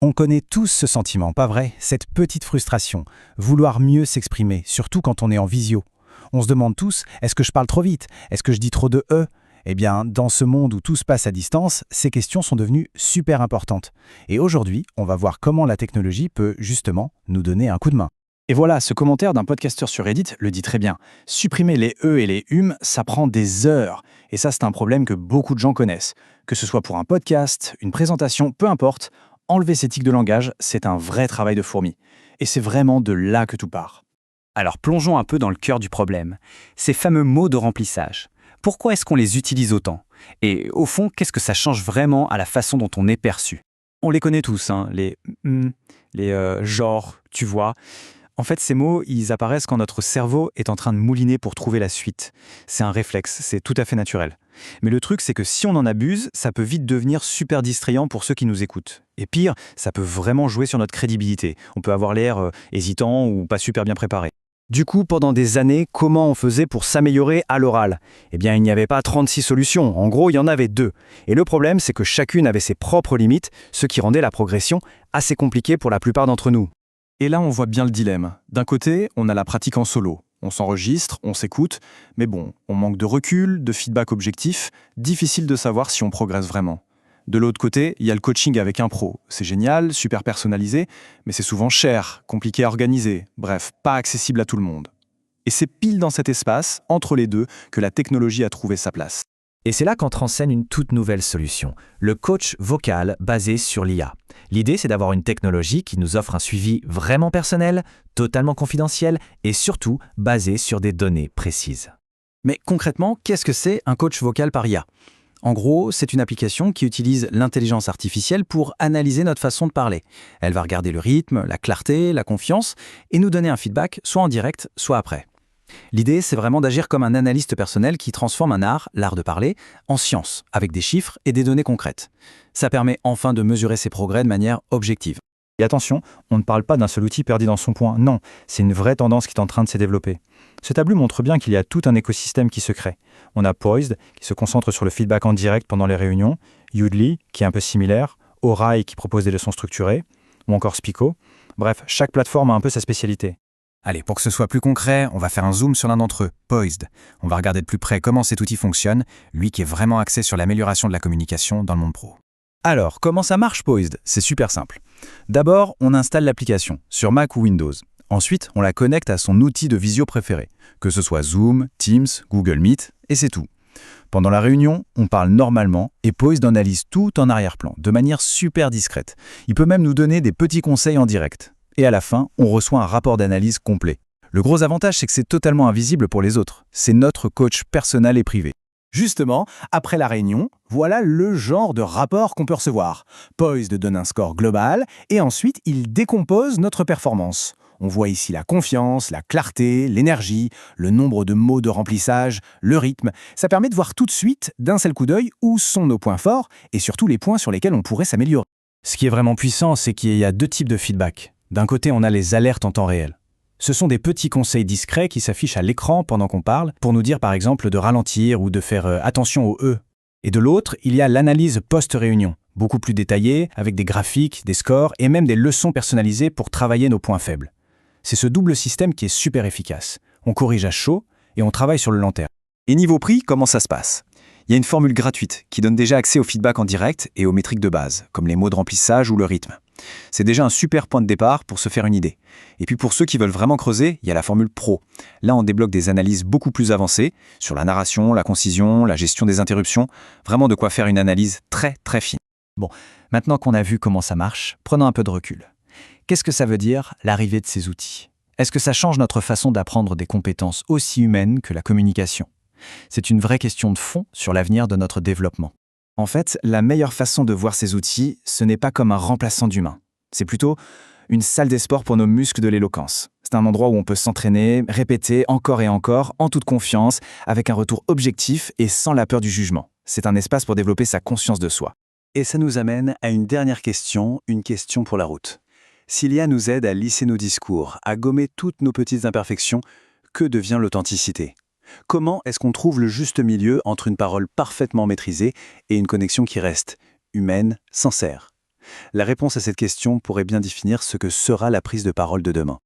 On connaît tous ce sentiment, pas vrai? Cette petite frustration, vouloir mieux s'exprimer, surtout quand on est en visio. On se demande tous, est-ce que je parle trop vite? Est-ce que je dis trop de « e » ? Eh bien, dans ce monde où tout se passe à distance, ces questions sont devenues super importantes. Et aujourd'hui, on va voir comment la technologie peut, justement, nous donner un coup de main. Et voilà, ce commentaire d'un podcasteur sur Reddit le dit très bien. Supprimer les E et les ça prend des heures. Et ça, c'est un problème que beaucoup de gens connaissent. Que ce soit pour un podcast, une présentation, peu importe, enlever ces tics de langage, c'est un vrai travail de fourmi. Et c'est vraiment de là que tout part. Alors plongeons un peu dans le cœur du problème. Ces fameux mots de remplissage. Pourquoi est-ce qu'on les utilise autant? Et au fond, qu'est-ce que ça change vraiment à la façon dont on est perçu? On les connaît tous, les genre, tu vois. En fait, ces mots, ils apparaissent quand notre cerveau est en train de mouliner pour trouver la suite. C'est un réflexe, c'est tout à fait naturel. Mais le truc, c'est que si on en abuse, ça peut vite devenir super distrayant pour ceux qui nous écoutent. Et pire, ça peut vraiment jouer sur notre crédibilité. On peut avoir l'air hésitant ou pas super bien préparé. Du coup, pendant des années, comment on faisait pour s'améliorer à l'oral? Eh bien, il n'y avait pas 36 solutions. En gros, il y en avait 2. Et le problème, c'est que chacune avait ses propres limites, ce qui rendait la progression assez compliquée pour la plupart d'entre nous. Et là, on voit bien le dilemme. D'un côté, on a la pratique en solo. On s'enregistre, on s'écoute, mais bon, on manque de recul, de feedback objectif, difficile de savoir si on progresse vraiment. De l'autre côté, il y a le coaching avec un pro. C'est génial, super personnalisé, mais c'est souvent cher, compliqué à organiser, bref, pas accessible à tout le monde. Et c'est pile dans cet espace, entre les deux, que la technologie a trouvé sa place. Et c'est là qu'entre en scène une toute nouvelle solution, le coach vocal basé sur l'IA. L'idée, c'est d'avoir une technologie qui nous offre un suivi vraiment personnel, totalement confidentiel et surtout basé sur des données précises. Mais concrètement, qu'est-ce que c'est un coach vocal par IA ? En gros, c'est une application qui utilise l'intelligence artificielle pour analyser notre façon de parler. Elle va regarder le rythme, la clarté, la confiance et nous donner un feedback soit en direct, soit après. L'idée, c'est vraiment d'agir comme un analyste personnel qui transforme un art, l'art de parler, en science, avec des chiffres et des données concrètes. Ça permet enfin de mesurer ses progrès de manière objective. Et attention, on ne parle pas d'un seul outil perdu dans son coin, non, c'est une vraie tendance qui est en train de se développer. Ce tableau montre bien qu'il y a tout un écosystème qui se crée. On a Poised, qui se concentre sur le feedback en direct pendant les réunions, Udly, qui est un peu similaire, Aurai, qui propose des leçons structurées, ou encore Spico. Bref, chaque plateforme a un peu sa spécialité. Allez, pour que ce soit plus concret, on va faire un zoom sur l'un d'entre eux, Poised. On va regarder de plus près comment cet outil fonctionne, lui qui est vraiment axé sur l'amélioration de la communication dans le monde pro. Alors, comment ça marche Poised? C'est super simple. D'abord, on installe l'application, sur Mac ou Windows. Ensuite, on la connecte à son outil de visio préféré, que ce soit Zoom, Teams, Google Meet, et c'est tout. Pendant la réunion, on parle normalement et Poised analyse tout en arrière-plan, de manière super discrète. Il peut même nous donner des petits conseils en direct. Et à la fin, on reçoit un rapport d'analyse complet. Le gros avantage, c'est que c'est totalement invisible pour les autres. C'est notre coach personnel et privé. Justement, après la réunion, voilà le genre de rapport qu'on peut recevoir. Poised donne un score global et ensuite il décompose notre performance. On voit ici la confiance, la clarté, l'énergie, le nombre de mots de remplissage, le rythme. Ça permet de voir tout de suite, d'un seul coup d'œil, où sont nos points forts et surtout les points sur lesquels on pourrait s'améliorer. Ce qui est vraiment puissant, c'est qu'il y a 2 types de feedback. D'un côté, on a les alertes en temps réel. Ce sont des petits conseils discrets qui s'affichent à l'écran pendant qu'on parle pour nous dire par exemple de ralentir ou de faire attention au « e ». Et de l'autre, il y a l'analyse post-réunion, beaucoup plus détaillée, avec des graphiques, des scores et même des leçons personnalisées pour travailler nos points faibles. C'est ce double système qui est super efficace. On corrige à chaud et on travaille sur le long terme. Et niveau prix, comment ça se passe? Il y a une formule gratuite qui donne déjà accès au feedback en direct et aux métriques de base, comme les mots de remplissage ou le rythme. C'est déjà un super point de départ pour se faire une idée. Et puis pour ceux qui veulent vraiment creuser, il y a la formule pro. Là, on débloque des analyses beaucoup plus avancées sur la narration, la concision, la gestion des interruptions. Vraiment de quoi faire une analyse très très fine. Bon, maintenant qu'on a vu comment ça marche, prenons un peu de recul. Qu'est-ce que ça veut dire, l'arrivée de ces outils? Est-ce que ça change notre façon d'apprendre des compétences aussi humaines que la communication? C'est une vraie question de fond sur l'avenir de notre développement. En fait, la meilleure façon de voir ces outils, ce n'est pas comme un remplaçant d'humain. C'est plutôt une salle des sports pour nos muscles de l'éloquence. C'est un endroit où on peut s'entraîner, répéter encore et encore, en toute confiance, avec un retour objectif et sans la peur du jugement. C'est un espace pour développer sa conscience de soi. Et ça nous amène à une dernière question, une question pour la route. Si l'IA nous aide à lisser nos discours, à gommer toutes nos petites imperfections, que devient l'authenticité? Comment est-ce qu'on trouve le juste milieu entre une parole parfaitement maîtrisée et une connexion qui reste humaine, sincère? La réponse à cette question pourrait bien définir ce que sera la prise de parole de demain.